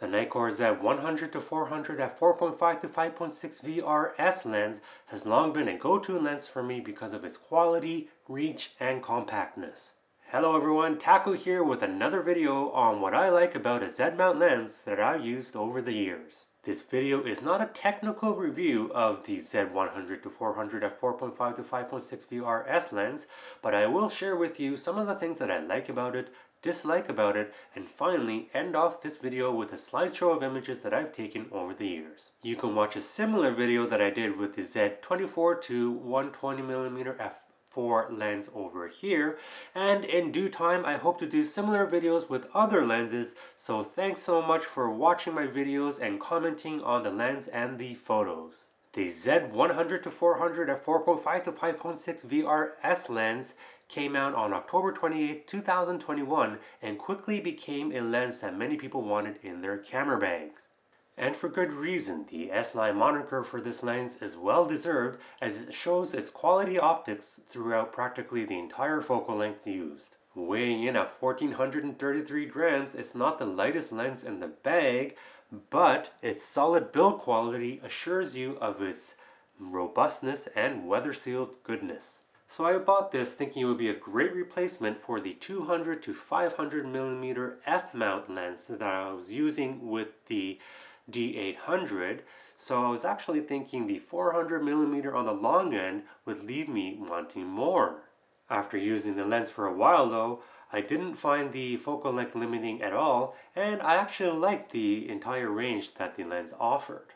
The Nikon Z 100-400 f4.5 to 5.6 VRS lens has long been a go-to lens for me because of its quality, reach, and compactness. Hello everyone, Taco here with another video on what I like about a Z mount lens that I've used over the years. This video is not a technical review of the Z 100-400 f4.5 to 5.6 VRS lens, but I will share with you some of the things that I like about it, dislike about it, and finally end off this video with a slideshow of images that I've taken over the years. You can watch a similar video that I did with the Z24 to 120mm f4 lens over here, and in due time I hope to do similar videos with other lenses, so thanks so much for watching my videos and commenting on the lens and the photos. The Z 100-400 f4.5 to 5.6 VRS lens came out on October 28, 2021 and quickly became a lens that many people wanted in their camera bags. And for good reason. The S-Line moniker for this lens is well deserved as it shows its quality optics throughout practically the entire focal length used. Weighing in at 1433 grams, it's not the lightest lens in the bag, but its solid build quality assures you of its robustness and weather-sealed goodness. So I bought this thinking it would be a great replacement for the 200 to 500mm f-mount lens that I was using with the D800, so I was actually thinking the 400mm on the long end would leave me wanting more. After using the lens for a while though, I didn't find the focal length limiting at all, and I actually liked the entire range that the lens offered.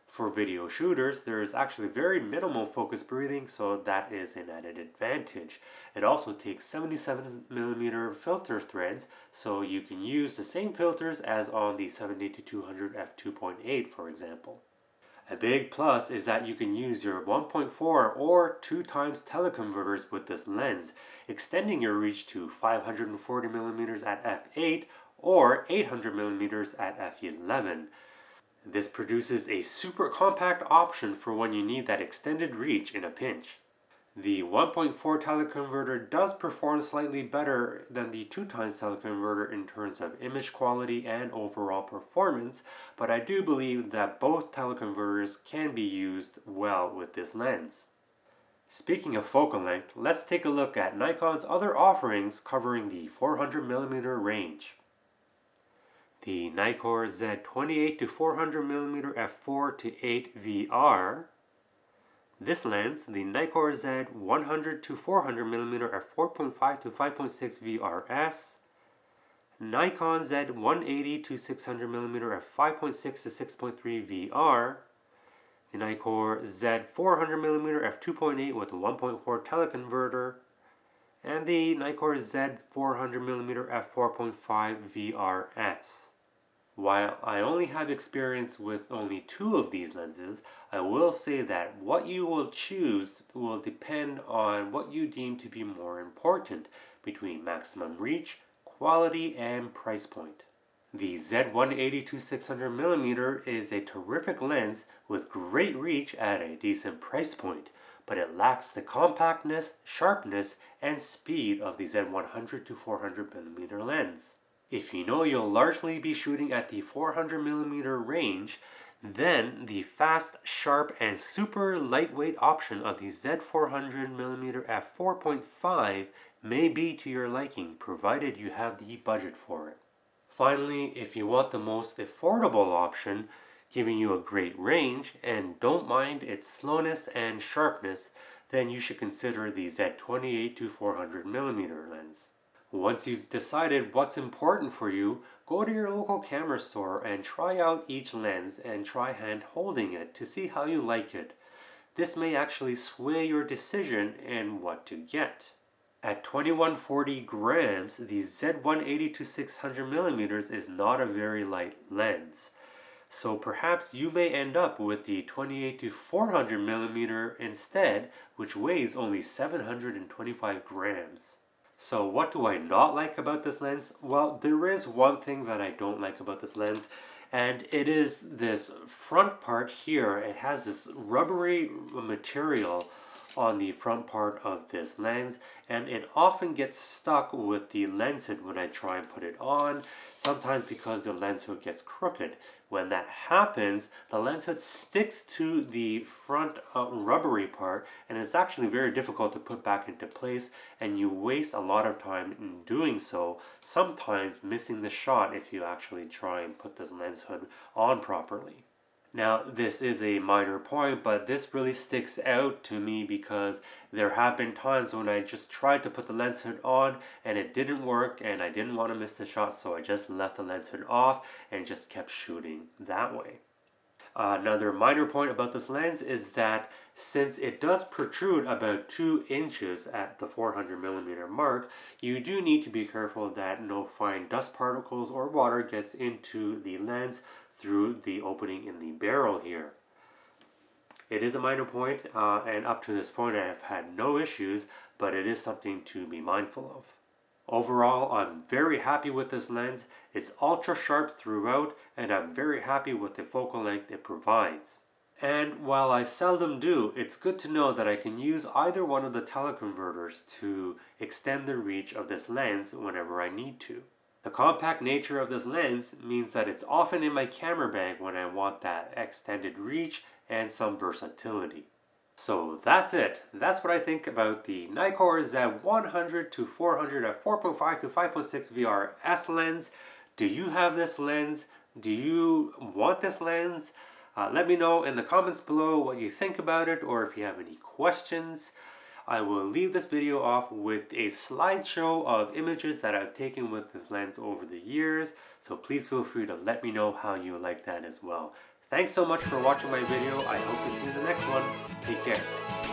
For video shooters, there is actually very minimal focus breathing, so that is an added advantage. It also takes 77mm filter threads, so you can use the same filters as on the 70-200 f2.8 for example. A big plus is that you can use your 1.4 or 2 times teleconverters with this lens, extending your reach to 540mm at f8 or 800mm at f11. This produces a super compact option for when you need that extended reach in a pinch. The 1.4 teleconverter does perform slightly better than the 2 times teleconverter in terms of image quality and overall performance, but I do believe that both teleconverters can be used well with this lens. Speaking of focal length, let's take a look at Nikon's other offerings covering the 400mm range. The Nikon Z 28-400mm f4 to 8 VR. This lens, the Nikon Z 100-400mm f4.5 to 5.6 VRS. Nikon Z 180-600mm f5.6 to 6.3 VR. The Nikon Z 400mm f2.8 with a 1.4 teleconverter. And the Nikon Z 400mm f4.5 VRS. While I only have experience with only 2 of these lenses, I will say that what you will choose will depend on what you deem to be more important between maximum reach, quality, and price point. The Z 180-600mm is a terrific lens with great reach at a decent price point, but it lacks the compactness, sharpness, and speed of the Z 100-400mm lens. If you know you'll largely be shooting at the 400mm range, then the fast, sharp, and super lightweight option of the Z 400mm f4.5 may be to your liking, provided you have the budget for it. Finally, if you want the most affordable option, giving you a great range, and don't mind its slowness and sharpness, then you should consider the Z 28-400mm lens. Once you've decided what's important for you, go to your local camera store and try out each lens and try hand holding it to see how you like it. This may actually sway your decision in what to get. At 2140 grams, the Z 180-600mm is not a very light lens. So perhaps you may end up with the 28-400mm instead, which weighs only 725 grams. So what do I not like about this lens? Well, there is one thing that I don't like about this lens, and it is this front part here. It has this rubbery material on the front part of this lens, and it often gets stuck with the lens hood when I try and put it on, sometimes because the lens hood gets crooked. When that happens, the lens hood sticks to the front rubbery part, and it's actually very difficult to put back into place, and you waste a lot of time in doing so, sometimes missing the shot if you actually try and put this lens hood on properly. Now, this is a minor point, but this really sticks out to me because there have been times when I just tried to put the lens hood on and it didn't work, and I didn't want to miss the shot, so I just left the lens hood off and just kept shooting that way. Another minor point about this lens is that since it does protrude about 2 inches at the 400mm mark, you do need to be careful that no fine dust particles or water gets into the lens through the opening in the barrel here. It is a minor point, and up to this point I have had no issues, but it is something to be mindful of. Overall, I'm very happy with this lens. It's ultra sharp throughout, and I'm very happy with the focal length it provides. And while I seldom do, it's good to know that I can use either one of the teleconverters to extend the reach of this lens whenever I need to. The compact nature of this lens means that it's often in my camera bag when I want that extended reach and some versatility. So that's it. That's what I think about the Nikon Z 100 to 400 at 4.5 to 5.6 VRS lens. Do you have this lens? Do you want this lens? Let me know in the comments below what you think about it, or if you have any questions. I will leave this video off with a slideshow of images that I've taken with this lens over the years, so please feel free to let me know how you like that as well. Thanks so much for watching my video. I hope to see you in the next one. Take care.